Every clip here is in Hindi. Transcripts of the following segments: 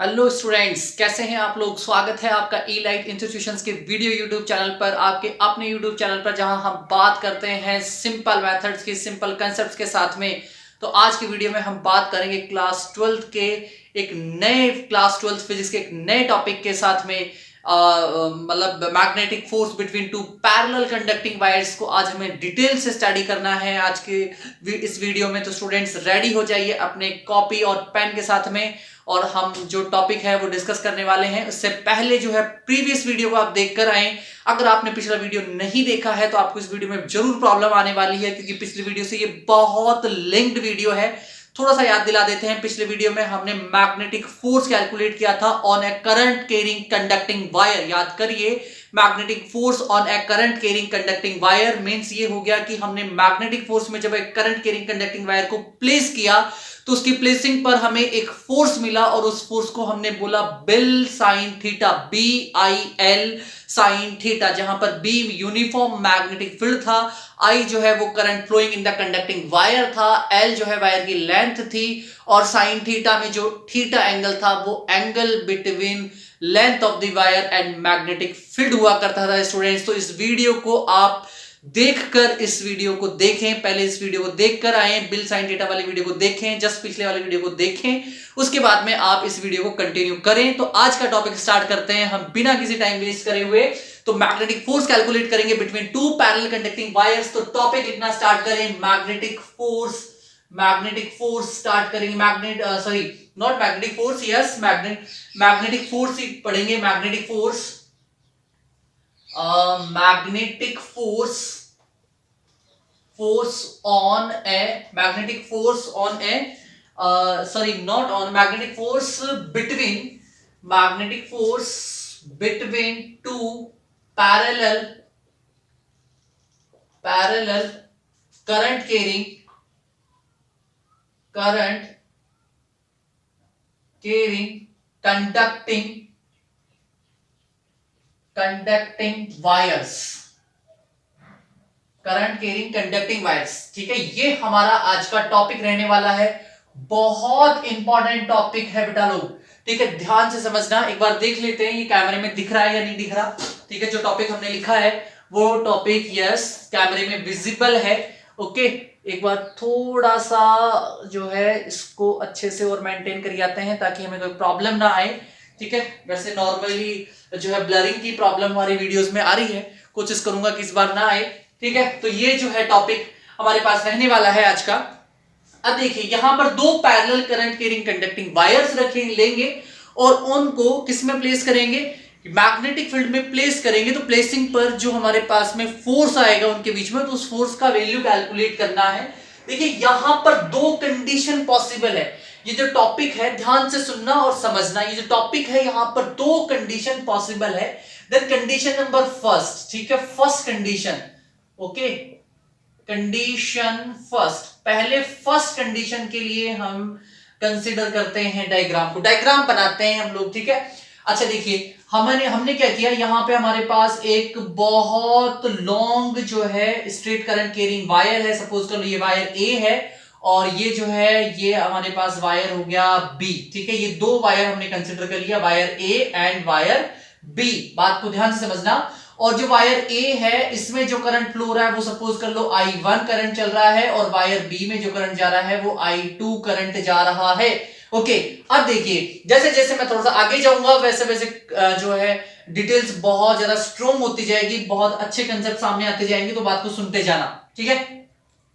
हेलो स्टूडेंट्स, कैसे हैं आप लोग। स्वागत है आपका ई लाइट इंस्टीट्यूशंस के वीडियो यूट्यूब चैनल पर, आपके अपने यूट्यूब चैनल पर, जहां हम बात करते हैं सिंपल मेथड्स की, सिंपल कंसेप्ट्स के साथ में। तो आज की वीडियो में हम बात करेंगे क्लास 12 के एक नए क्लास 12 फिजिक्स के एक नए टॉपिक के साथ में, मतलब magnetic force between two parallel conducting wires को आज हमें डिटेल से स्टडी करना है आज के इस वीडियो में। तो स्टूडेंट्स रेडी हो जाइए अपने कॉपी और पेन के साथ में, और हम जो टॉपिक है वो डिस्कस करने वाले हैं। उससे पहले जो है प्रीवियस वीडियो को आप देखकर आए। अगर आपने पिछला वीडियो नहीं देखा है तो आपको इस वीडियो में जरूर प्रॉब्लम आने वाली है, क्योंकि पिछली वीडियो से ये बहुत लिंक्ड वीडियो है। थोड़ा सा याद दिला देते हैं। पिछले वीडियो में हमने मैग्नेटिक फोर्स कैलकुलेट किया था on A current carrying conducting wire. याद करिए, magnetic force on A current carrying conducting wire means ये हो गया कि हमने मैग्नेटिक फोर्स में जब एक करंट कैरिंग कंडक्टिंग वायर को प्लेस किया तो उसकी प्लेसिंग पर हमें एक फोर्स मिला, और उस फोर्स को हमने बोला bill sine theta, BIL sine theta, जहां पर बी यूनिफॉर्म मैग्नेटिक फील्ड था, आई जो है वो current flowing in the conducting wire था, एल जो है वायर की लेंथ थी, और साइन थीटा में जो थीटा एंगल था वो angle between length of the wire and magnetic field हुआ करता था स्टूडेंट्स। तो इस वीडियो को आप देखकर इस वीडियो को देखें, पहले इस वीडियो को देखकर आए, बिल साइन थीटा वाली वीडियो को देखें, जस्ट पिछले वाले वीडियो को देखें, उसके बाद में आप इस वीडियो को कंटिन्यू करें। तो आज का टॉपिक स्टार्ट करते हैं हम बिना किसी टाइम वेस्ट करे हुए। तो मैग्नेटिक फोर्स कैलकुलेट करेंगे between two parallel conducting wires. तो टॉपिक लिखना स्टार्ट करें, magnetic force. Magnetic force start करेंगे, not magnetic force, yes magnetic force ही पढ़ेंगे। Magnetic force, magnetic force on a magnetic force on a not on magnetic force between two parallel current carrying conducting wires, current carrying conducting wires. ठीक है, ये हमारा आज का टॉपिक रहने वाला है। बहुत इंपॉर्टेंट टॉपिक है बेटा लोग। ठीक है, ध्यान से समझना। एक बार देख लेते हैं ये कैमरे में दिख रहा है या नहीं दिख रहा। ठीक है, जो टॉपिक हमने लिखा है वो टॉपिक यस कैमरे में विजिबल है। ओके, एक बार थोड़ा सा जो है इसको अच्छे से और मेंटेन कर जाते हैं ताकि हमें कोई प्रॉब्लम ना आए। ठीक है, वैसे नॉर्मली जो है ब्लरिंग की प्रॉब्लम हमारी वीडियोस में आ रही है, कोशिश करूंगा कि इस बार ना आए। ठीक है, तो ये जो है टॉपिक हमारे पास रहने वाला है आज का। अब देखिए, यहां पर दो parallel current carrying conducting wires लेंगे और उनको किस में प्लेस करेंगे, मैग्नेटिक फील्ड में प्लेस करेंगे। तो प्लेसिंग पर जो हमारे पास में फोर्स आएगा उनके बीच में, तो उस फोर्स का वैल्यू कैलकुलेट करना है। देखिए, यहां पर दो कंडीशन पॉसिबल है। ये जो टॉपिक है ध्यान से सुनना और समझना। ये जो टॉपिक है यहां पर दो कंडीशन पॉसिबल है। देन कंडीशन नंबर फर्स्ट, ठीक है, first condition, okay, condition first. पहले फर्स्ट कंडीशन के लिए हम कंसीडर करते हैं डायग्राम को, डायग्राम बनाते हैं हम लोग। ठीक है, अच्छा देखिए, हमने क्या किया, यहां पे हमारे पास एक बहुत लॉन्ग जो है स्ट्रेट करंट कैरिंग वायर है। सपोज करो ये वायर ए है और ये जो है ये हमारे पास वायर हो गया बी। ठीक है, ये दो वायर हमने कंसीडर कर लिया, wire A and wire B. बात को ध्यान से समझना। और जो वायर ए है इसमें जो करंट फ्लो हो रहा है वो सपोज कर लो I1 करंट चल रहा है, और वायर बी में जो करंट जा रहा है वो I2 करंट जा रहा है। ओके, अब देखिए, जैसे जैसे मैं थोड़ा सा आगे जाऊंगा वैसे वैसे जो है डिटेल्स बहुत ज्यादा स्ट्रॉन्ग होती जाएगी, बहुत अच्छे कंसेप्ट सामने आते जाएंगे, तो बात को सुनते जाना। ठीक है,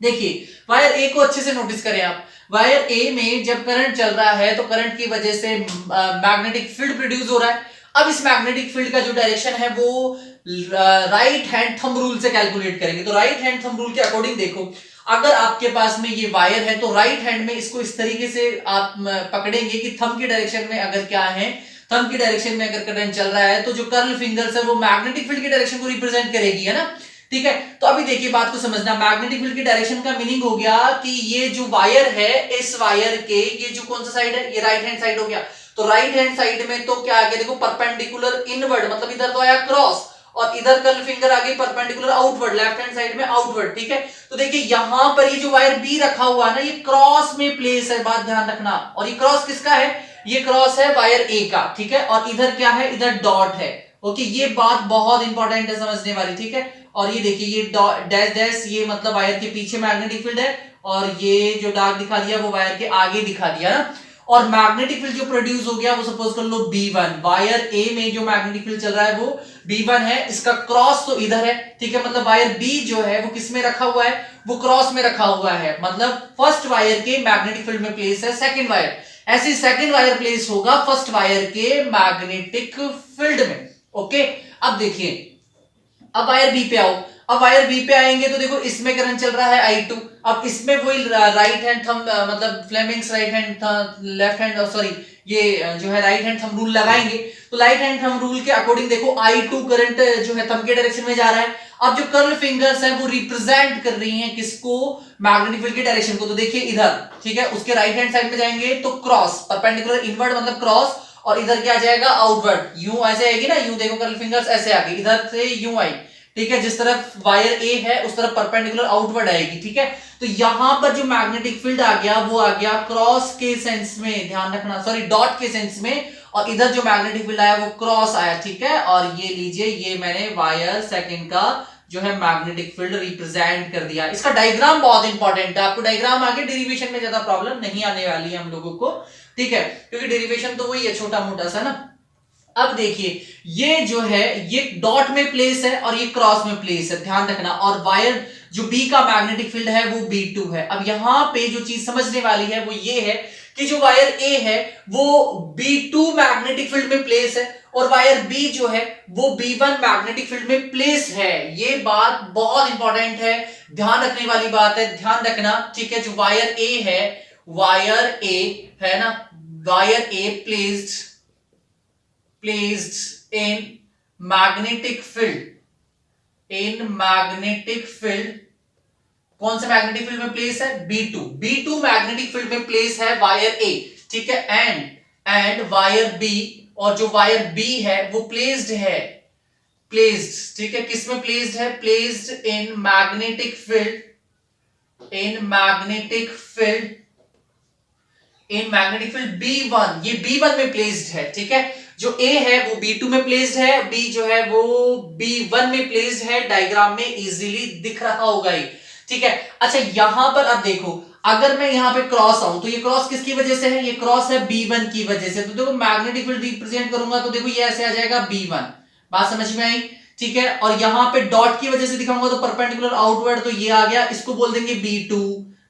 देखिए वायर ए को अच्छे से नोटिस करें आप। वायर ए में जब करंट चल रहा है तो करंट की वजह से मैग्नेटिक फील्ड प्रोड्यूस हो रहा है। अब इस मैग्नेटिक फील्ड का जो डायरेक्शन है वो राइट हैंड थंब रूल से कैलकुलेट करेंगे। तो राइट हैंड थंब रूल के अकॉर्डिंग देखो, अगर आपके पास में ये वायर है तो राइट हैंड में इसको इस तरीके से आप पकड़ेंगे कि थंब की डायरेक्शन में अगर क्या है, थंब की डायरेक्शन में अगर करंट चल रहा है तो जो कर्ल फिंगर्स है वो मैग्नेटिक फील्ड की डायरेक्शन को रिप्रेजेंट करेगी, है ना। ठीक है, तो अभी देखिए बात को समझना। मैग्नेटिक फील्ड की डायरेक्शन का मीनिंग हो गया कि ये जो वायर है, इस वायर के ये जो कौन सा साइड है, ये राइट हैंड साइड हो गया। तो राइट हैंड साइड में तो क्या आ गया, देखो परपेंडिकुलर इनवर्ड, मतलब इधर तो आया क्रॉस, और इधर कर्ल फिंगर आ गई perpendicular outward, left hand side में आउटवर्ड। ठीक है, तो देखिए यहां पर ये जो वायर बी रखा हुआ है ना, ये क्रॉस में प्लेस है, बात ध्यान रखना। और ये क्रॉस किसका है, ये क्रॉस है वायर ए का, ठीक है, और इधर क्या है, इधर डॉट है। ओके, ये बात बहुत इंपॉर्टेंट है समझने वाली, ठीक है। और ये देखिए ये डैश डैश, ये मतलब वायर के पीछे मैग्नेटिक फील्ड है, और ये जो डार्क दिखा दिया वो वायर के आगे दिखा दिया ना। और मैग्नेटिक फील्ड जो प्रोड्यूस हो गया वो सपोज कर लो B1, वायर ए में जो मैग्नेटिक फील्ड चल रहा है वो B1 है, इसका क्रॉस तो इधर है, ठीक है, मतलब वायर B जो है वो किस में रखा हुआ है, वो क्रॉस में रखा हुआ है, मतलब फर्स्ट वायर के मैग्नेटिक फील्ड में प्लेस है सेकंड वायर, ऐसे सेकंड वायर प्लेस होगा फर्स्ट वायर के मैग्नेटिक फील्ड में। ओके, अब देखिए, अब वायर बी पे आओ, अब वायर बी पे आएंगे तो देखो इसमें करंट चल रहा है I2, अब इसमें वही राइट हैंड थंब मतलब Fleming's right hand left hand sorry ये जो है राइट हैंड थंब रूल लगाएंगे, तो राइट हैंड थंब रूल के अकॉर्डिंग देखो I2 करंट जो है थंब के डायरेक्शन में जा रहा है। अब जो कर्ल फिंगर्स हैं वो रिप्रेजेंट कर रही हैं किसको, मैग्नेटिक फील्ड के डायरेक्शन को, तो देखिए इधर, ठीक है, उसके राइट हैंड साइड में जाएंगे तो क्रॉस परपेंडिकुलर इनवर्ड मतलब क्रॉस, और इधर क्या जाएगा आउटवर्ड, यूं ऐसे आएगी ना, यूं देखो कर्ल फिंगर्स ऐसे आ गई, इधर से यूं आई, ठीक है, जिस तरफ वायर ए है उस तरफ परपेंडिकुलर आउटवर्ड आएगी, ठीक है। तो यहां पर जो मैग्नेटिक फील्ड आ गया वो आ गया क्रॉस के सेंस में, ध्यान रखना, सॉरी डॉट के सेंस में, और इधर जो मैग्नेटिक फील्ड आया वो क्रॉस आया, ठीक है। और ये लीजिए, ये मैंने वायर सेकंड का जो है मैग्नेटिक फील्ड रिप्रेजेंट कर दिया। इसका डायग्राम बहुत इंपॉर्टेंट है, आपको डायग्राम आगे डेरिवेशन में ज्यादा प्रॉब्लम नहीं आने वाली है हम लोगों को, ठीक है, क्योंकि डेरिवेशन तो वही है छोटा मोटा सा ना। अब देखिए ये जो है ये डॉट में प्लेस है और ये क्रॉस में प्लेस है, ध्यान रखना, और वायर जो बी का मैग्नेटिक फील्ड है वो B2 है। अब यहां पे जो चीज समझने वाली है वो ये है कि जो वायर ए है वो B2 मैग्नेटिक फील्ड में प्लेस है, और वायर बी जो है वो B1 मैग्नेटिक फील्ड में प्लेस है। ये बात बहुत इंपॉर्टेंट है, ध्यान रखने वाली बात है, ध्यान रखना, ठीक है। जो वायर ए है, वायर ए है ना, wire A placed in magnetic field, कौन सा मैग्नेटिक फील्ड में प्लेस है, B2 मैग्नेटिक फील्ड में प्लेस है वायर ए, ठीक है, एंड वायर बी, और जो वायर बी है वो प्लेस्ड, ठीक है, किस में प्लेस्ड है, placed in magnetic field B1, ये B1 में प्लेस्ड है, ठीक है। जो A है वो B2 में प्लेस्ड है, B जो है वो B1 में प्लेस्ड है, डायग्राम में इजीली दिख रहा होगा ही, ठीक है। अच्छा यहां पर अब देखो, अगर मैं यहां पे क्रॉस आऊं तो ये क्रॉस किसकी वजह से है, ये क्रॉस है B1 की वजह से, तो देखो मैग्नेटिक फील्ड रिप्रेजेंट करूंगा तो देखो ये ऐसे आ जाएगा B1, बात समझ में आई, ठीक है। और यहां पे डॉट की वजह से दिखाऊंगा तो परपेंडिकुलर आउटवर्ड, तो ये आ गया, इसको बोल देंगे B2,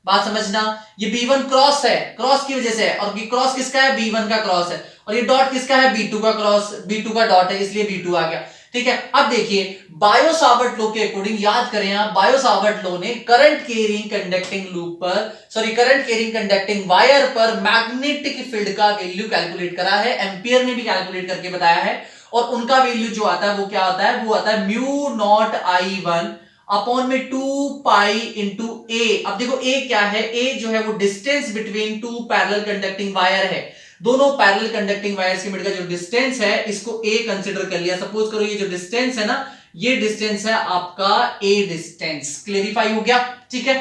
बात समझना। ये B1 क्रॉस है, क्रॉस की वजह से है, और ये क्रॉस किसका है, B1 का क्रॉस है, और ये डॉट किसका है, B2 का क्रॉस, B2 का डॉट है, इसलिए B2 आ गया, ठीक है। अब देखिए बायो-सावर्ट लॉ के अकॉर्डिंग, याद करें आप, बायो-सावर्ट लॉ ने करंट कैरिंग कंडक्टिंग लूप पर, sorry current carrying conducting wire पर मैग्नेटिक फील्ड का वैल्यू कैलकुलेट करा है, एम्पियर ने भी कैलकुलेट करके बताया है, और उनका वैल्यू जो आता है वो क्या आता है, वो आता है म्यू नॉट I1 अपॉन में 2 पाई इंटू ए। अब देखो ए क्या है, ए जो है वो distance between two parallel conducting wire है, दोनों पैरेलल कंडक्टिंग वायर्स के बीच का जो डिस्टेंस है इसको ए कंसीडर कर लिया। सपोज करो ये जो डिस्टेंस है ना, ये डिस्टेंस है आपका ए डिस्टेंस, क्लियरिफाई हो गया, ठीक है।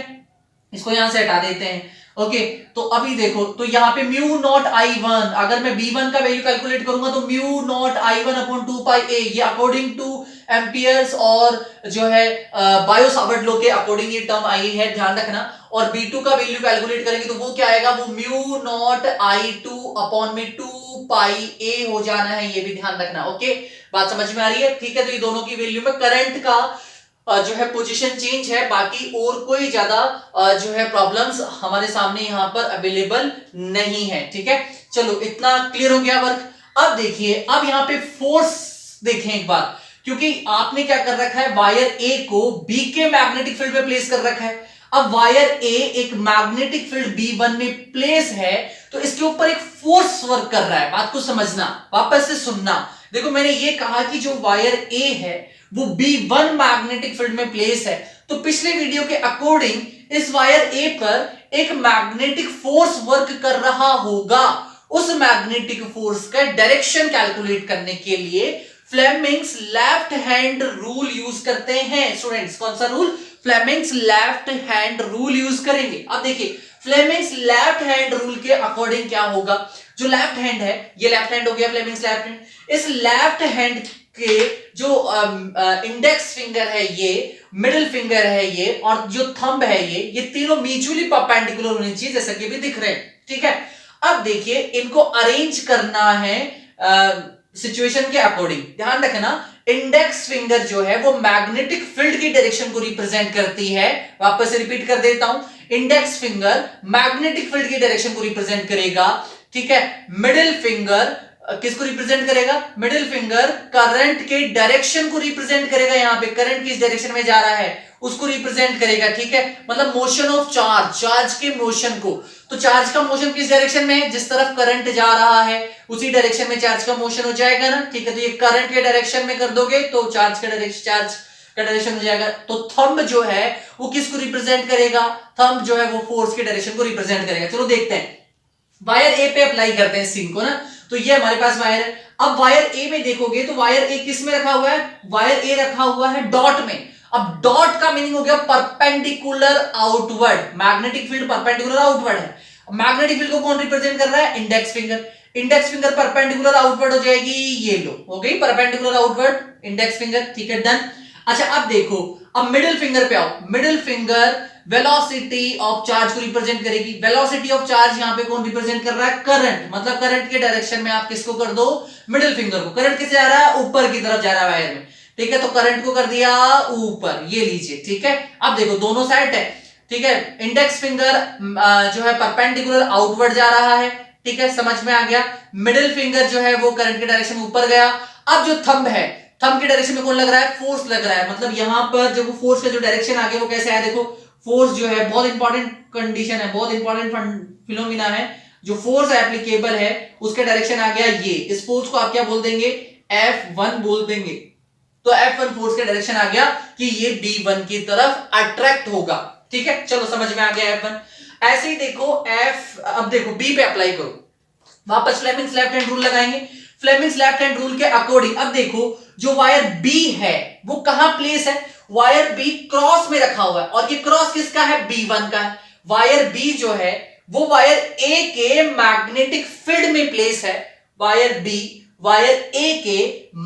इसको यहां से हटा देते हैं, ओके। तो अभी देखो, तो यहां पे म्यू नॉट I1, अगर मैं B1 का वैल्यू कैलकुलेट करूंगा तो म्यू नॉट I1 अपॉन 2 पाई ए, ये अकॉर्डिंग टू एम्पियर्स और जो है बायो-सावर्ट लॉ के अकॉर्डिंग ये टर्म आई है, ध्यान रखना। और B2 का वैल्यू कैलकुलेट करेंगे तो वो क्या आएगा, वो म्यू नॉट I2 अपॉन में 2 पाई ए हो जाना है, ये भी ध्यान रखना, ओके। बात समझ में आ रही है, ठीक है। तो ये दोनों की वैल्यू में करंट का जो है पोजीशन चेंज है, बाकी और कोई ज्यादा जो है प्रॉब्लम्स हमारे सामने यहां पर अवेलेबल नहीं है, ठीक है। चलो इतना क्लियर हो गया वर्क। अब देखिए, अब यहां पे फोर्स देखें एक बार, क्योंकि आपने क्या कर रखा है, वायर ए को बी के मैग्नेटिक फील्ड में प्लेस कर रखा है। अब वायर ए एक मैग्नेटिक फील्ड B1 में प्लेस है, तो इसके ऊपर एक फोर्स वर्क कर रहा है, बात को समझना, वापस से सुनना। देखो मैंने ये कहा कि जो वायर ए है वो B1 मैग्नेटिक फील्ड में प्लेस है, तो पिछले वीडियो के अकॉर्डिंग इस वायर ए पर एक मैग्नेटिक फोर्स वर्क कर रहा होगा। उस मैग्नेटिक फोर्स का डायरेक्शन कैलकुलेट करने के लिए Fleming's left hand rule use करते हैं स्टूडेंट्स। कौन सा rule, Fleming's left hand rule use करेंगे। अब देखिए फ्लेमिंग्स लेफ्ट हैंड रूल के अकॉर्डिंग क्या होगा, जो लेफ्ट हैंड है, ये लेफ्ट हैंड हो गया फ्लेमिंग्स लेफ्ट हैंड, इस लेफ्ट हैंड के जो इंडेक्स फिंगर है ये, मिडिल फिंगर है ये, और जो थंब है ये तीनों म्यूचुअली परपेंडिकुलर होनी चाहिए, जैसा कि भी दिख रहे हैं, ठीक है। अब देखिए इनको अरेंज करना है सिचुएशन के अकॉर्डिंग। ध्यान रखना, इंडेक्स फिंगर जो है वो मैग्नेटिक फील्ड की डायरेक्शन को रिप्रेजेंट करती है। वापस से रिपीट कर देता हूं, इंडेक्स फिंगर मैग्नेटिक फील्ड की डायरेक्शन को रिप्रेजेंट करेगा, ठीक है। मिडिल फिंगर किसको रिप्रेजेंट करेगा? मिडिल फिंगर करंट के डायरेक्शन को रिप्रेजेंट करेगा, यहां पे करंट किस डायरेक्शन में जा रहा है उसको रिप्रेजेंट करेगा, ठीक है। मतलब मोशन ऑफ चार्ज, चार्ज के मोशन को, तो चार्ज का मोशन किस डायरेक्शन में है? जिस तरफ करंट जा रहा है उसी डायरेक्शन में चार्ज का मोशन हो जाएगा ना, ठीक है। तो ये करंट के डायरेक्शन में कर दोगे तो चार्ज का डायरेक्शन हो जाएगा। तो थंब जो है वो किसको रिप्रेजेंट करेगा? थंब जो है वो फोर्स के डायरेक्शन को रिप्रेजेंट करेगा। चलो देखते हैं, वायर ए पे अप्लाई करते हैं सीन को ना। तो ये हमारे पास वायर है। अब वायर ए में देखोगे तो वायर ए किस में रखा हुआ है? वायर ए रखा हुआ है डॉट में। अब डॉट का मीनिंग हो गया perpendicular outward, magnetic field perpendicular outward है। मैग्नेटिक फील्ड को कौन रिप्रेजेंट कर रहा है? Index finger. Index finger perpendicular outward हो जाएगी, ये लो हो गई परपेंडिकुलर आउटवर्ड इंडेक्स फिंगर, ठीक है, डन। अच्छा अब देखो, अब मिडिल फिंगर पे आओ। Middle finger velocity of charge को रिप्रेजेंट करेगी। वेलोसिटी ऑफ चार्ज यहां पे कौन रिप्रेजेंट कर रहा है? करंट। मतलब करंट के डायरेक्शन में आप किसको कर दो? मिडिल फिंगर को। करंट किसे जा रहा है? ऊपर की तरफ जा रहा है वायर में, ठीक है। तो करंट को कर दिया ऊपर, ये लीजिए, ठीक है। अब देखो दोनों साइड है, ठीक है। इंडेक्स फिंगर जो है परपेंडिकुलर आउटवर्ड जा रहा है, ठीक है, समझ में आ गया। मिडिल फिंगर जो है वो करंट के डायरेक्शन में ऊपर गया। अब जो थंब है, थंब के डायरेक्शन में कौन लग रहा है? फोर्स लग रहा है। मतलब यहां पर जो फोर्स का जो डायरेक्शन आ गया वो कैसे आया? देखो फोर्स जो है बहुत इंपॉर्टेंट कंडीशन है, बहुत इंपॉर्टेंट फिनोमिना है। जो फोर्स एप्लीकेबल है उसके डायरेक्शन आ गया ये। इस फोर्स को आप क्या बोल देंगे? F1 बोल देंगे। तो F1 फोर्स के डायरेक्शन आ गया कि ये B1 की तरफ अट्रैक्ट होगा, ठीक है। चलो समझ में आ गया F1। ऐसे ही देखो अब देखो B पे अप्लाई करो। वापस फ्लेमिंग्स लेफ्ट हैंड रूल लगाएंगे। फ्लेमिंग्स लेफ्ट हैंड रूल के अकॉर्डिंग अब देखो जो वायर B है वो कहां प्लेस है? वायर B क्रॉस में रखा हुआ है, और ये क्रॉस किसका है? B1 का है। वायर B जो है वो वायर A के मैग्नेटिक फील्ड में प्लेस है। वायर B वायर A के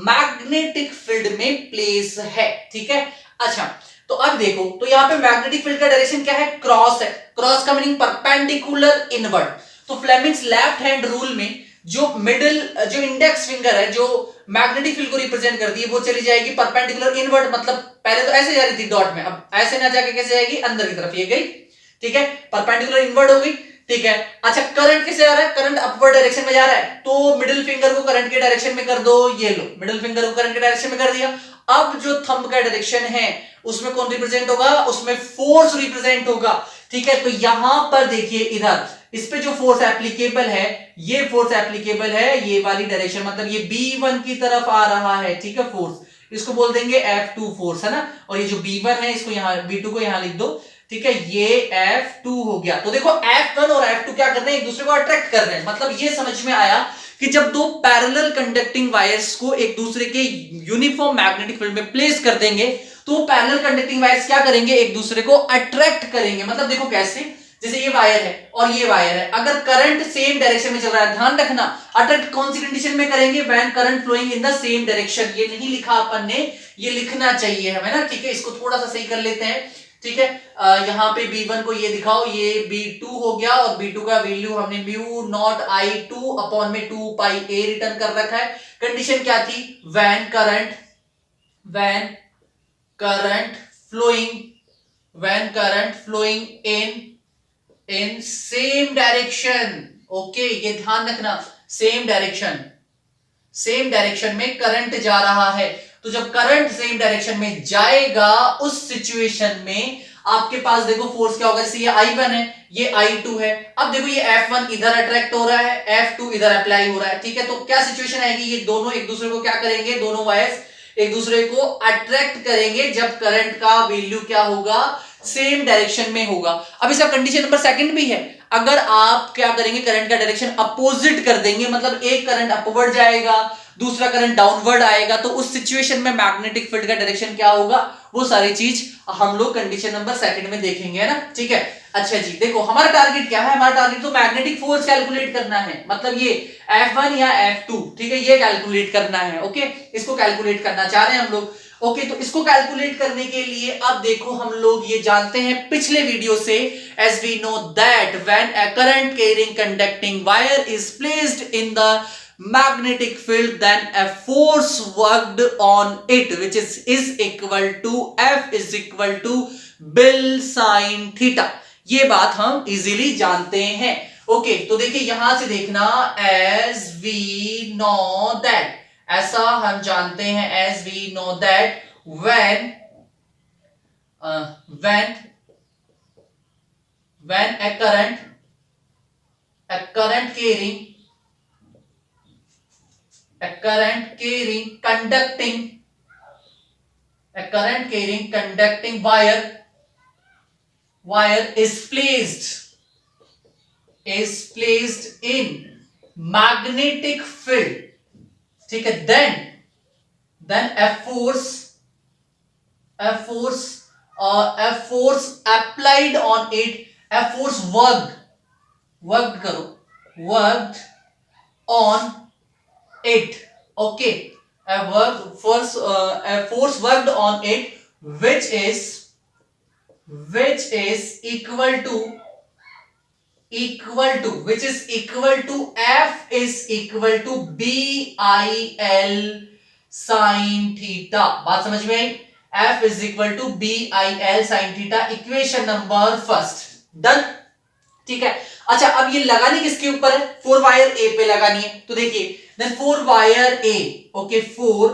मैग्नेटिक फील्ड में प्लेस है, ठीक है। अच्छा तो अब देखो, तो यहां पे मैग्नेटिक फील्ड का डायरेक्शन क्या है? क्रॉस है। क्रॉस का मीनिंग परपेंडिकुलर इनवर्ड। तो फ्लेमिंग्स लेफ्ट हैंड रूल में जो मिडिल जो इंडेक्स फिंगर है जो मैग्नेटिक फील्ड को रिप्रेजेंट करती है वो चली जाएगी परपेंडिकुलर इनवर्ड। मतलब पहले तो ऐसे जा रही थी डॉट में, अब ऐसे ना जाके कैसे जाएगी? अंदर की तरफ ये गई, ठीक है, परपेंडिकुलर इनवर्ड हो गई, ठीक है। अच्छा करंट किसे जा रहा है? करंट अपवर्ड डायरेक्शन में जा रहा है, तो मिडिल फिंगर को करंट के डायरेक्शन में कर दो, ये लो मिडिल फिंगर को करंट के डायरेक्शन में कर दिया। अब जो थंब का डायरेक्शन है उसमें कौन रिप्रेजेंट होगा? उसमें फोर्स रिप्रेजेंट होगा, ठीक है। तो यहां पर देखिए इधर इस पे जो फोर्स एप्लीकेबल है, ये फोर्स एप्लीकेबल है ये वाली डायरेक्शन, मतलब ये B1 की तरफ आ रहा है, ठीक है। फोर्स इसको बोल देंगे F2 फोर्स, है ना। और ये जो B1 है इसको यहां B2 को यहां लिख दो, ठीक है, ये F2 हो गया। तो देखो F1 और F2 क्या कर रहे हैं? एक दूसरे को अट्रैक्ट कर रहे हैं। मतलब ये समझ में आया कि जब दो पैरेलल कंडक्टिंग वायर्स को एक दूसरे के यूनिफॉर्म मैग्नेटिक फील्ड में प्लेस कर देंगे तो पैरेलल कंडक्टिंग वायर्स क्या करेंगे? एक दूसरे को अट्रैक्ट करेंगे। मतलब देखो कैसे, जैसे ये वायर है और ये वायर है, अगर करंट सेम डायरेक्शन में चल रहा है, ध्यान रखना अट्रैक्ट कौन सी कंडीशन में करेंगे? When current flowing in the same direction. ये नहीं लिखा अपन ने, ये लिखना चाहिए हमें ना, ठीक है। इसको थोड़ा सा सही कर लेते हैं, ठीक है। यहां पे B1 को ये दिखाओ, ये B2 हो गया, और B2 का वैल्यू हमने म्यू नॉट I2 अपॉन में 2 पाई A रिटर्न कर रखा है। कंडीशन क्या थी? When current flowing in same direction. Okay, ये ध्यान रखना, सेम डायरेक्शन में करंट जा रहा है। तो जब करंट सेम डायरेक्शन में जाएगा उस सिचुएशन में आपके पास देखो फोर्स क्या होगा? जैसे ये I1 है, ये I2 है। अब देखो ये F1 इधर अट्रैक्ट हो रहा है, F2 इधर अप्लाई हो रहा है, ठीक है। तो क्या सिचुएशन आएगी? ये दोनों एक दूसरे को क्या करेंगे? दोनों वायर्स एक दूसरे को अट्रैक्ट करेंगे जब करंट का वैल्यू क्या होगा? सेम डायरेक्शन में होगा। अब इसका कंडीशन नंबर सेकंड भी है, अगर आप क्या करेंगे? करंट का डायरेक्शन अपोजिट कर देंगे, मतलब एक करंट अपवर्ड जाएगा दूसरा करंट डाउनवर्ड आएगा, तो उस सिचुएशन में मैग्नेटिक फील्ड का डायरेक्शन क्या होगा? वो सारी चीज हम लोग कंडीशन नंबर सेकंड में देखेंगे, है ना, ठीक है। अच्छा जी, देखो हमारा टारगेट क्या है, हमारा टारगेट तो मैग्नेटिक फोर्स कैलकुलेट करना है, मतलब ये F1 या F2, ठीक है, ये कैलकुलेट करना है। ओके, इसको कैलकुलेट करना चाह रहे हैं हम लोग। ओके, तो इसको कैलकुलेट करने के लिए अब देखो हम लोग ये जानते हैं पिछले वीडियो से, as we know that when a current carrying conducting wire is placed in the magnetic field, then a force worked on it which is equal to F is equal to bill sine theta. ये बात हम इजीली जानते हैं। ओके, तो देखिए यहां से देखना, एज वी नो दैट, ऐसा हम जानते हैं, as we know that when a current carrying conducting wire is placed in magnetic field, ठीक है, then a force applied on it, a force worked on it, okay, a force worked on it which is equal to F is equal to BIL sin theta. बात समझ में आई? F is equal to BIL sin theta, equation number first done, ठीक है। अच्छा, अब ये लगानी किसके ऊपर है? 4 वायर ए पे लगानी है। तो देखिए देन 4 वायर ए, ओके, 4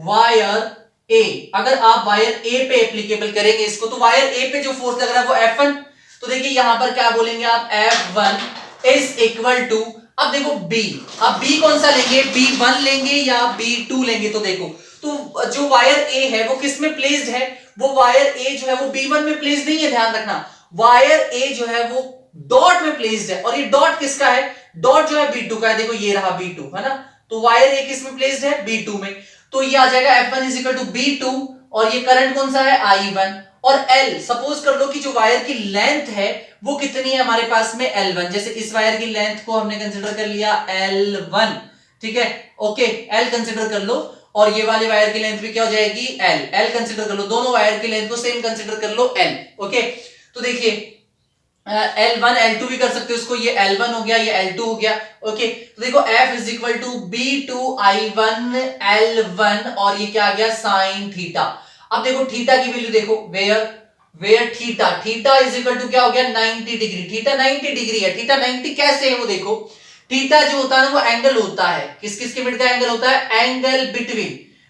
वायर ए, अगर आप वायर ए पे एप्लीकेबल करेंगे इसको, तो वायर ए पे जो फोर्स लग रहा है वो F1, तो देखिए यहां पर क्या बोलेंगे आप, F1 इज इक्वल टू, अब देखो B, अब B कौन सा लेंगे, B1 लेंगे या B2 लेंगे? तो देखो, तो जो वायर ए है वो किस में प्लेस्ड है, वो वायर ए जो है वो B1 में प्लेस्ड नहीं है, ध्यान रखना, वायर ए जो है वो डॉट में प्लेस्ड है, और ये डॉट किसका है, डॉट जो है B2 का है, देखो ये रहा B2, है ना, तो वायर ए किस में प्लेस्ड है, B2 में, तो ये आ जाएगा F1 is equal to B2, और ये करंट कौन सा है, I1, और L, सपोज कर लो कि जो वायर की लेंथ है वो कितनी है हमारे पास में, L1, जैसे इस वायर की लेंथ को हमने कंसीडर कर लिया L1, ठीक है, ओके, L कंसीडर कर लो, और ये वाले वायर की लेंथ भी क्या हो जाएगी, L कंसीडर कर लो, दोनों वायर की लेंथ को सेम कंसीडर कर लो, L, ओके, तो देखिए L1 L2 भी कर सकते हो इसको, ये L1 हो गया, ये L2 हो गया, ओके, तो देखो F is equal to B2 I1 L1, और ये क्या आ गया, साइन थीटा। अब देखो थीटा की वैल्यू देखो, where theta is equal to क्या हो गया, 90 डिग्री, थीटा 90 डिग्री है, थीटा 90 कैसे है वो देखो, थीटा जो होता है वो एंगल होता है, किस किस के मिड का एंगल होता है, angle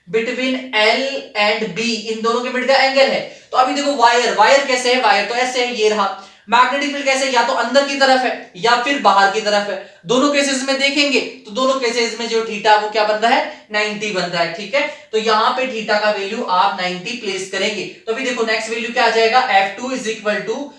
between L and B, इन दोनों के मिड का एंगल है। तो अभी देखो वायर कैसे है, वायर तो ऐसे है, ये रहा, मैग्नेटिक फील्ड कैसे, या तो अंदर की तरफ है या फिर बाहर की तरफ है, दोनों केसेस में देखेंगे तो दोनों केसेस में जो थीटा वो क्या बन रहा है, 90 बन रहा है, ठीक है, तो यहां पे थीटा का वैल्यू आप 90 प्लेस करेंगे। तो अभी देखो नेक्स्ट वैल्यू क्या आ जाएगा, F2 is equal to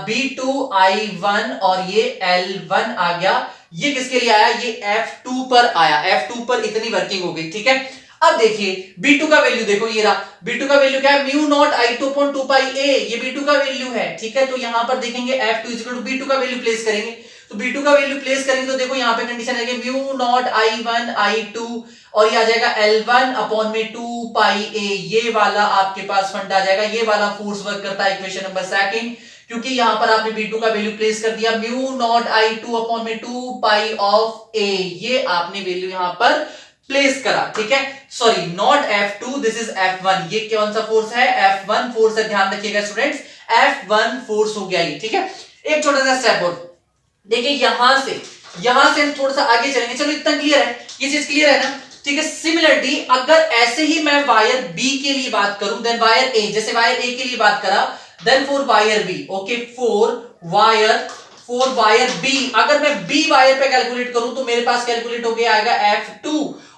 B2 I1, और ये L1 आ गया, ये किसके लिए आया, ये F2 पर आया, F2 पर इतनी वर्किंग हो गई, ठीक है। अब देखिए B2 का वैल्यू देखो, ये रहा, B2 का वैल्यू क्या है, mu naught I2 upon 2 pi A, ये B2 का वैल्यू है, ठीक है, तो यहां पर देखेंगे F2 is equal to B2 का वैल्यू प्लेस करेंगे, तो B2 का वैल्यू प्लेस करेंगे तो देखो यहां पे कंडीशन है म्यू नॉट I1 I2, और ये आ जाएगा L1 अपॉन में 2 पाई A, ये वाला आपके पास फंड आ जाएगा, ये वाला फोर्स वर्क करता है इक्वेशन नंबर सेकंड, क्योंकि यहां पर आपने B2 का वैल्यू प्लेस कर दिया, म्यू नॉट I2 अपॉन में 2 पाई ऑफ A, ये आपने वैल्यू यहां पर प्लेस करा, ठीक है, sorry not F2, this is F1, ये कौन सा फोर्स है, F1 फोर्स है, ध्यान रखिएगा स्टूडेंट्स, F1 फोर्स हो गया ये, ठीक है। एक छोटा सा स्टेप और देखिए, यहां से हम थोड़ा सा आगे चलेंगे, चलो इतना क्लियर है, ये चीज क्लियर है ना, ठीक है। सिमिलरली अगर ऐसे ही मैं वायर B के लिए बात करूं, देन वायर A, जैसे वायर A के लिए बात करा, then for wire B, okay, for wire B, अगर मैं B वायर पे कैलकुलेट करूं तो मेरे पास कैलकुलेट हो गया आएगा F2,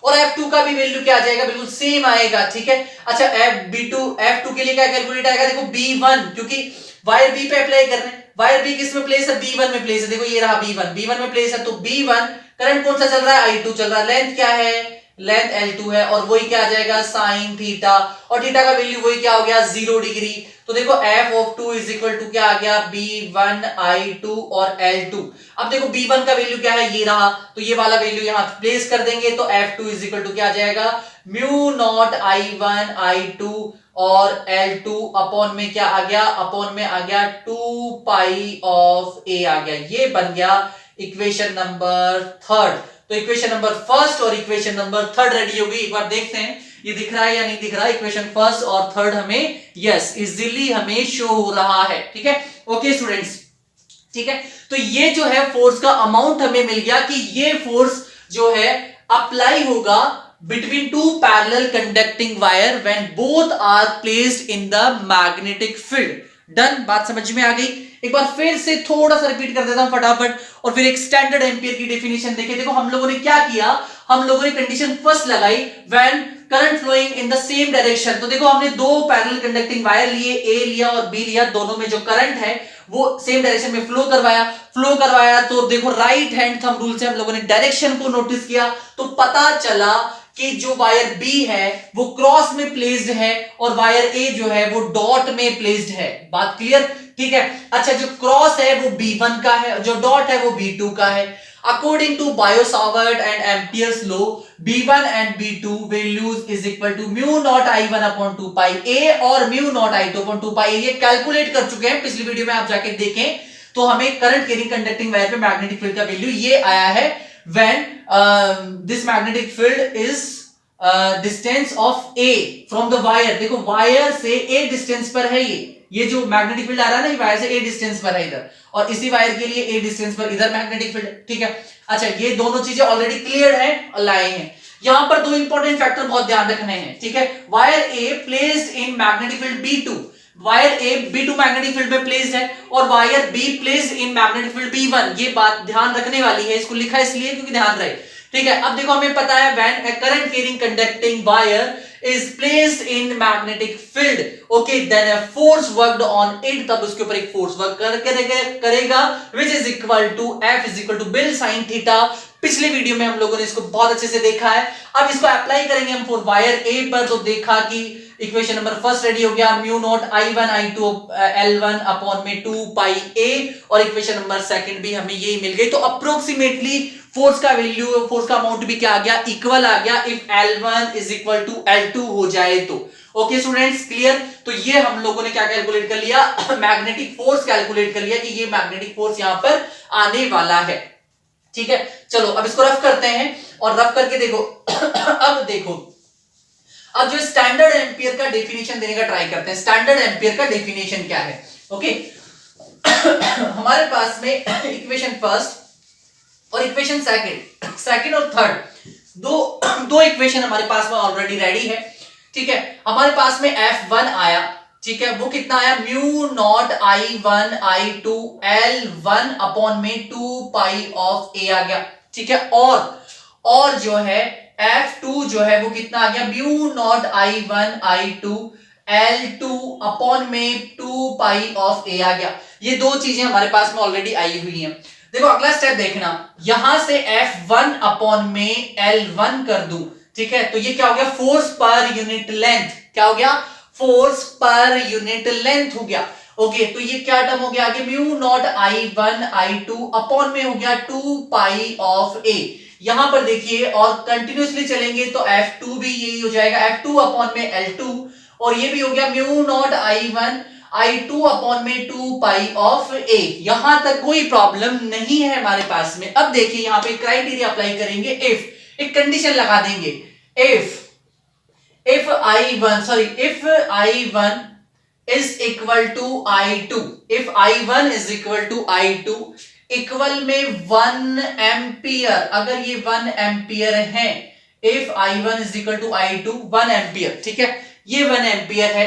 और F2 का भी वैल्यू क्या आ जाएगा, बिल्कुल सेम आएगा, ठीक है। अच्छा F2 के लिए क्या कैलकुलेट आएगा, देखो B1, क्योंकि वायर B पे अप्लाई कर रहे हैं, वायर B किस में प्लेस है, B1 में प्लेस है, देखो ये रहा B1 में प्लेस है, तो B1 करंट कौन सा चल रहा है, I2 चल रहा है, लेंथ क्या है लेंथ L2 है और वही क्या आ जाएगा साइन थीटा, और थीटा का वैल्यू वही क्या हो गया 0 डिग्री। तो देखो f of 2 is equal to क्या आ गया B1I2 और L2। अब देखो B1 का वैल्यू क्या है, ये रहा, तो ये वाला वैल्यू यहां प्लेस कर देंगे तो F2 इज इक्वल टू क्या आ जाएगा म्यू नॉट I1 I2 और L2 अपॉन में क्या आ गया, अपॉन में आ गया 2 पाई ऑफ A आ गया। ये बन गया इक्वेशन नंबर थर्ड। तो इक्वेशन नंबर फर्स्ट और इक्वेशन नंबर थर्ड रेडी हो गई। एक बार देखते हैं ये दिख रहा है या नहीं दिख रहा है। इक्वेशन फर्स्ट और थर्ड हमें यस इजीली हमें शो हो रहा है। ठीक है, ओके स्टूडेंट्स, ठीक है। तो ये जो है फोर्स का अमाउंट हमें मिल गया कि ये फोर्स जो है अप्लाई होगा between two parallel conducting wire when both are placed in the magnetic field। Done, बात समझ में आ गई। एक बार फिर से थोड़ा सा रिपीट कर देता हूं फटाफट और फिर एक स्टैंडर्ड एम्पियर की डेफिनेशन देखें। देखो हम लोगों ने क्या किया, हम लोगों ने कंडीशन फर्स्ट लगाई when current flowing in the same direction. तो देखो हमने दो पैरेलल कंडक्टिंग वायर लिए, ए लिया और बी लिया, दोनों में जो करंट है वो सेम डायरेक्शन में फ्लो करवाया। तो देखो राइट हैंड थंब रूल से हम लोगों ने डायरेक्शन को नोटिस किया तो पता चला कि जो वायर बी है वो क्रॉस में प्लेस्ड है और वायर ए जो है वो डॉट में प्लेस्ड है। बात क्लियर, ठीक है। अच्छा, जो क्रॉस है वो B1 का है, जो डॉट है वो B2 का है। According to Biot Savart and ampere's law B1 and B2 values is equal to mu naught I1 upon 2 pi A और mu naught I2 upon 2 pi. ये कैलकुलेट कर चुके हैं पिछली वीडियो में, आप जाके देखें तो हमें करंट कैरिंग कंडक्टिंग वायर पे मैग्नेटिक फील्ड का वैल्यू ये आया है when this magnetic field is distance of A from the wire। देखो वायर से A डिस्टेंस पर है, ये जो मैग्नेटिक फील्ड आ रहा है ना, ये वायर से A डिस्टेंस पर है इधर, और इसी वायर के लिए A डिस्टेंस पर इधर मैग्नेटिक फील्ड। ठीक है, अच्छा ये दोनों चीजें ऑलरेडी क्लियर है और लाए हैं। यहां पर दो इंपॉर्टेंट फैक्टर बहुत ध्यान रखने हैं। ठीक है, wire A placed in magnetic field B2, wire A B2 magnetic field में प्लेस्ड है और wire B placed in magnetic field B1। ये बात ध्यान रखने वाली है, इसको लिखा इसलिए क्योंकि ध्यान रहे। ठीक है, अब देखो हमें पता है when a current carrying conducting wire is placed in magnetic field, okay, then a force worked on it, तब उसके ऊपर एक फोर्स वर्क करेगा which is equal to F is equal to Bill sin theta। पिछले वीडियो में हम लोगों ने इसको बहुत अच्छे से देखा है। अब इसको अप्लाई करेंगे हम फॉर वायर ए पर, तो देखा कि इक्वेशन नंबर फर्स्ट रेडी हो गया mu naught I1 I2 L1 upon में 2 पाई A, और इक्वेशन नंबर सेकंड भी हमें यही मिल गई। तो अप्रोक्सीमेटली फोर्स का वैल्यू, फोर्स का अमाउंट भी क्या आ गया, इक्वल आ गया if L1 is equal to L2 हो जाए तो। Okay students, clear. तो ये हम लोगों ने क्या कैलकुलेट कर लिया, मैग्नेटिक फोर्स कैलकुलेट कर लिया कि ये मैग्नेटिक फोर्स यहां पर आने वाला है। ठीक है, चलो अब इसको रफ करते हैं और रफ करके देखो अब देखो, अब जो स्टैंडर्ड एम्पियर का डेफिनेशन देने का ट्राई करते हैं। स्टैंडर्ड एम्पियर का डेफिनेशन क्या है, ओके हमारे पास में इक्वेशन फर्स्ट और इक्वेशन सेकंड और थर्ड दो इक्वेशन हमारे पास में ऑलरेडी रेडी है। ठीक है, हमारे पास में F1 आया, ठीक है, वो कितना आया mu naught I1 I2 L1 upon में 2 पाई ऑफ A आ गया। ठीक है, और जो है F2 जो है वो कितना आ गया mu naught I1 I2 L2 upon में 2 पाई ऑफ A आ गया। ये दो चीजें हमारे पास में ऑलरेडी आई हुई हैं। देखो अगला स्टेप देखना, यहां से F1 अपॉन में L1 कर दूं। ठीक है, तो ये क्या हो गया, फोर्स पर यूनिट लेंथ, क्या हो गया, फोर्स पर यूनिट लेंथ हो गया। ओके, तो ये क्या टर्म हो गया आगे, mu naught I1 I2 upon में हो गया 2 पाई ऑफ A। यहां पर देखिए और कंटिन्यूसली चलेंगे तो F2 भी यही हो जाएगा, F2 अपॉन में L2, और ये भी हो गया mu naught I1 I2 upon में 2 पाई ऑफ A। यहां तक कोई प्रॉब्लम नहीं है हमारे पास में। अब देखिए यहां पे क्राइटेरिया अप्लाई करेंगे, इफ एक कंडीशन लगा देंगे, if I1 is equal to I2, if I1 is equal to I2 equal में 1 एम्पियर, अगर ये 1 एम्पियर है, if I1 is equal to I2 1 ampere, ठीक है, ये 1 एम्पियर है,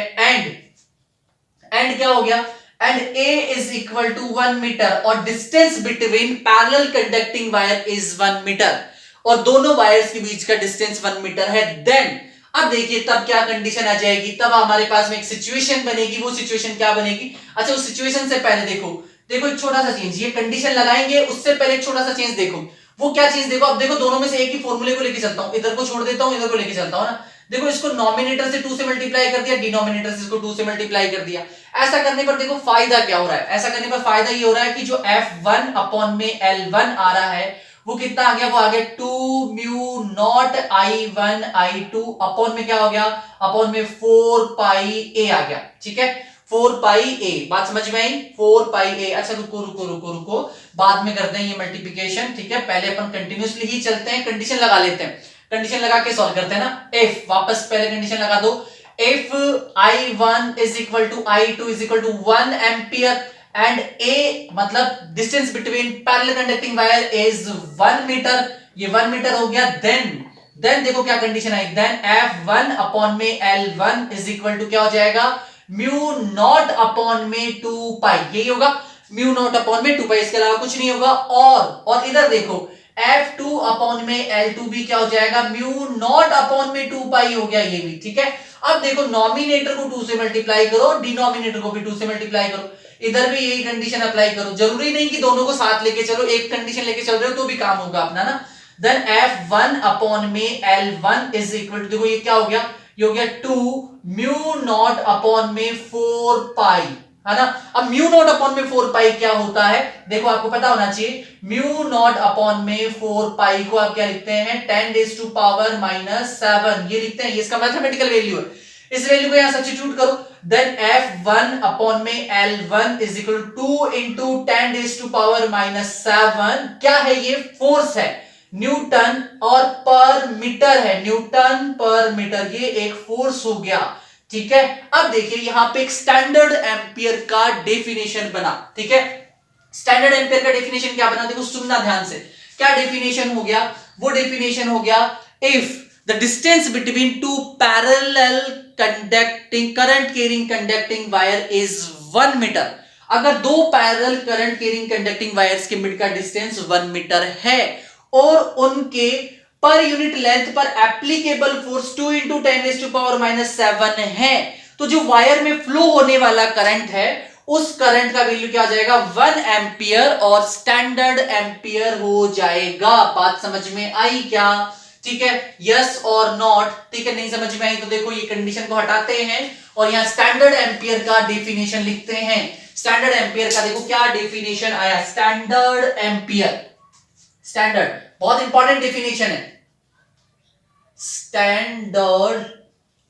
एंड क्या हो गया, and A is equal to 1 metre और distance between parallel conducting wire is 1 metre और दोनों वायर्स के बीच का डिस्टेंस 1 मीटर है। देन अब देखिए तब क्या कंडीशन आ जाएगी, तब हमारे पास में एक सिचुएशन बनेगी। वो सिचुएशन क्या बनेगी, अच्छा उस सिचुएशन से पहले देखो एक छोटा सा चेंज, ये कंडीशन लगाएंगे उससे पहले एक छोटा सा चेंज देखो, वो क्या चीज देखो, अब देखो दोनों में से एक ही फॉर्मूले को लेके चलता हूं, इधर को छोड़ देता हूं, इधर को लेके चलता हूं ना। देखो इसको नॉमिनेटर से 2 से मल्टीप्लाई कर दिया, डिनोमिनेटर से इसको 2 से मल्टीप्लाई कर दिया। ऐसा करने पर देखो फायदा क्या हो रहा है, ऐसा करने पर फायदा ये हो रहा है कि जो F1 अपॉन में L1 आ रहा है वो कितना आ गया, वो आ गया 2 mu naught I1 I2 upon में क्या हो गया, अपॉन में 4 पाई a आ गया। ठीक है, 4 पाई a, बात समझ में आई, 4 पाई a। अच्छा रुको रुको रुको रुको, बाद में करते हैं ये मल्टीप्लिकेशन। ठीक है, पहले अपन कंटिन्यूअसली ही चलते हैं, कंडीशन लगा लेते हैं, कंडीशन लगा के सॉल्व करते हैं ना। इफ, वापस पहले कंडीशन लगा दो, if I1 is equal to I2 is equal to 1 ampere and a मतलब distance between parallel conducting wire is 1 metre, ये 1 मीटर हो गया। देन देखो क्या कंडीशन आई, देन F1 अपॉन में L1 इज इक्वल टू क्या हो जाएगा, म्यू नॉट अपॉन में 2 पाई, यही होगा, म्यू नॉट अपॉन में 2 पाई, इसके अलावा कुछ नहीं होगा। और इधर देखो F2 अपॉन में L2 भी क्या हो जाएगा, म्यू नॉट अपॉन में 2 पाई हो गया, ये भी। ठीक है, अब देखो नॉमिनेटर को 2 से मल्टीप्लाई करो, डिनोमिनेटर को भी 2 से मल्टीप्लाई करो, इधर भी यही कंडीशन अप्लाई करो। जरूरी नहीं कि दोनों को साथ लेके चलो, एक कंडीशन लेके चल रहे हो तो भी काम होगा अपना ना। देन F1 अपॉन में L1 इज इक्वल टू, देखो ये क्या हो गया, ये हो गया 2 म्यू नॉट अपॉन में 4 पाई, है ना। अब म्यू नॉट अपॉन में 4 पाई क्या होता है, देखो आपको पता होना चाहिए, म्यू नॉट अपॉन में 4 पाई को आप क्या लिखते हैं, 10 रेज़ टू पावर -7, ये लिखते हैं, ये इसका मैथमेटिकल वैल्यू है। इस वैल्यू को यहां सब्स्टिट्यूट करो, देन F1 अपॉन में L1 is equal to 2 into 10 raise to power -7, क्या है ये, फोर्स है, न्यूटन और पर मीटर है, न्यूटन पर मीटर, ये एक फोर्स हो गया। ठीक है, अब देखिए यहां पे एक स्टैंडर्ड एम्पियर का डेफिनेशन बना। ठीक है, स्टैंडर्ड एम्पियर का डेफिनेशन क्या बना, देखो सुनना ध्यान से, क्या डेफिनेशन हो गया, वो डेफिनेशन हो गया, if the distance between two parallel conducting current carrying conducting wire is 1 metre, अगर दो parallel current carrying conducting wires के मिड का डिस्टेंस 1 मीटर है और उनके पर यूनिट लेंथ पर applicable force 2 into 10 raise to power -7 है, तो जो वायर में फ्लो होने वाला करंट है उस करंट का वैल्यू क्या हो जाएगा, 1 एम्पियर और स्टैंडर्ड एम्पियर हो जाएगा। बात समझ में आई क्या, ठीक है, यस और नॉट। ठीक है, नहीं समझ में आई तो देखो ये कंडीशन को हटाते हैं और यहां स्टैंडर्ड एम्पियर का डेफिनेशन लिखते हैं। स्टैंडर्ड एम्पियर का देखो क्या डेफिनेशन आया, स्टैंडर्ड एम्पियर, स्टैंडर्ड बहुत इंपॉर्टेंट डेफिनेशन है, स्टैंडर्ड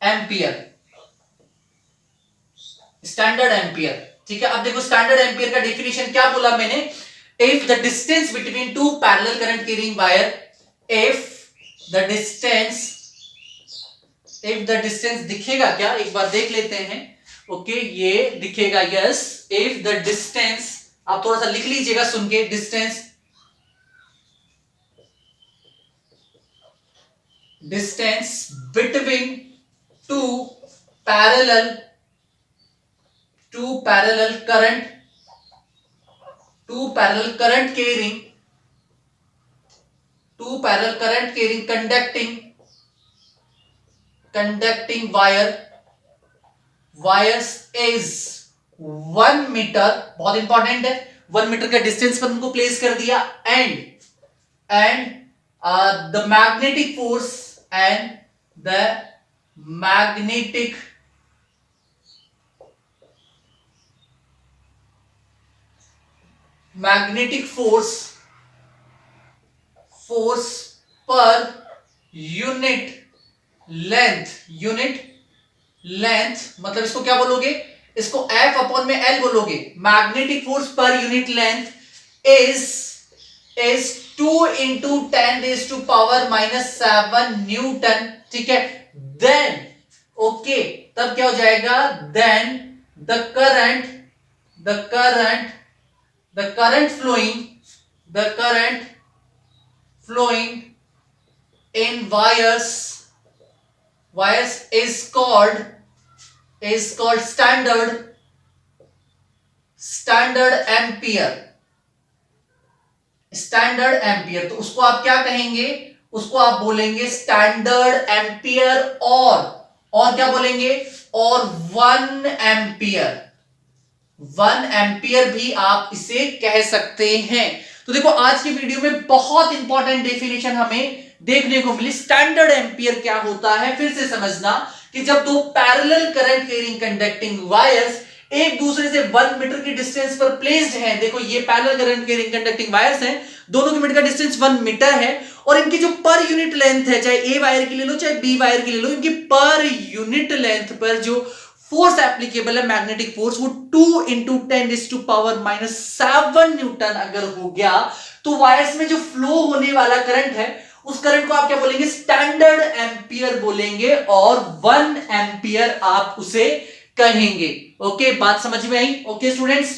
एम्पियर, स्टैंडर्ड एम्पियर। ठीक है, अब देखो स्टैंडर्ड एम्पियर का डेफिनेशन क्या बोला मैंने, if the distance between two parallel current carrying wire, if the distance दिखेगा क्या, एक बार देख लेते हैं। ओके, ये दिखेगा, यस, इफ द डिस्टेंस, आप थोड़ा सा लिख लीजिएगा सुन के, distance between two parallel current carrying conducting wires is 1 metre, बहुत इंपॉर्टेंट है, 1 मीटर का डिस्टेंस पर उनको प्लेस कर दिया, and the magnetic force and the magnetic force per unit length, मतलब इसको क्या बोलोगे, इसको F अपॉन में L बोलोगे, मैग्नेटिक फोर्स पर unit length is 2 into 10 raise to power -7 newton. ठीक है, देन ओके, तब क्या हो जाएगा, then the current flowing in wires is called standard ampere. तो उसको आप क्या कहेंगे, उसको आप बोलेंगे स्टैंडर्ड एम्पियर, और क्या बोलेंगे, और 1 एम्पियर भी आप इसे कह सकते हैं। तो देखो आज की वीडियो में बहुत इंपॉर्टेंट डेफिनेशन हमें देखने को मिली। स्टैंडर्ड एम्पियर क्या होता है फिर से समझना कि जब दो parallel current carrying conducting wires एक दूसरे से 1 मीटर की डिस्टेंस पर प्लेस्ड हैं। देखो ये parallel current carrying conducting wires हैं, दोनों के बीच का डिस्टेंस 1 मीटर है और इनकी जो पर यूनिट लेंथ है, चाहे ए वायर की ले लो चाहे बी वायर की ले लो, इनकी पर यूनिट लेंथ पर जो फोर्स एप्लीकेबल है मैग्नेटिक फोर्स वो 2 इंटू 10⁻⁷ न्यूटन अगर हो गया तो वायर्स में जो फ्लो होने वाला करंट है उस करंट को आप क्या बोलेंगे, स्टैंडर्ड एम्पियर बोलेंगे और 1 एम्पियर आप उसे कहेंगे। ओके, बात समझ में आई? ओके स्टूडेंट्स,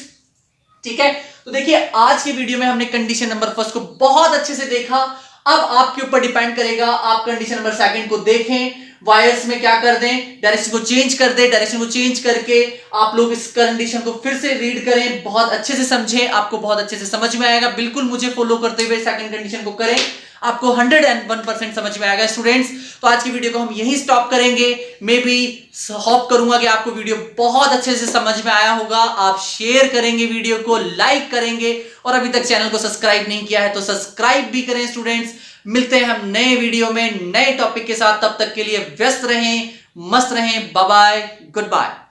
ठीक है। तो देखिए आज के वीडियो में हमने कंडीशन नंबर फर्स्ट को बहुत अच्छे से देखा। अब आपके ऊपर डिपेंड करेगा, आप कंडीशन नंबर सेकंड को देखें, वायर्स में क्या कर दें, डायरेक्शन को चेंज कर दें, डायरेक्शन को चेंज करके आप लोग इस कंडीशन को फिर से रीड करें, बहुत अच्छे से समझें, आपको बहुत अच्छे से समझ में आएगा। बिल्कुल मुझे फॉलो करते हुए सेकंड कंडीशन को करें, आपको 101% समझ में आएगा स्टूडेंट्स। तो आज की वीडियो को हम यहीं स्टॉप करेंगे। मे बी होप करूंगा कि आपको वीडियो बहुत अच्छे से समझ में आया होगा। आप शेयर करेंगे, वीडियो को लाइक करेंगे और अभी तक चैनल को सब्सक्राइब नहीं किया है तो सब्सक्राइब भी करें स्टूडेंट्स। मिलते हैं हम नए वीडियो में नए टॉपिक के साथ, तब तक के लिए व्यस्त रहें, मस्त रहें। Bye bye, good bye.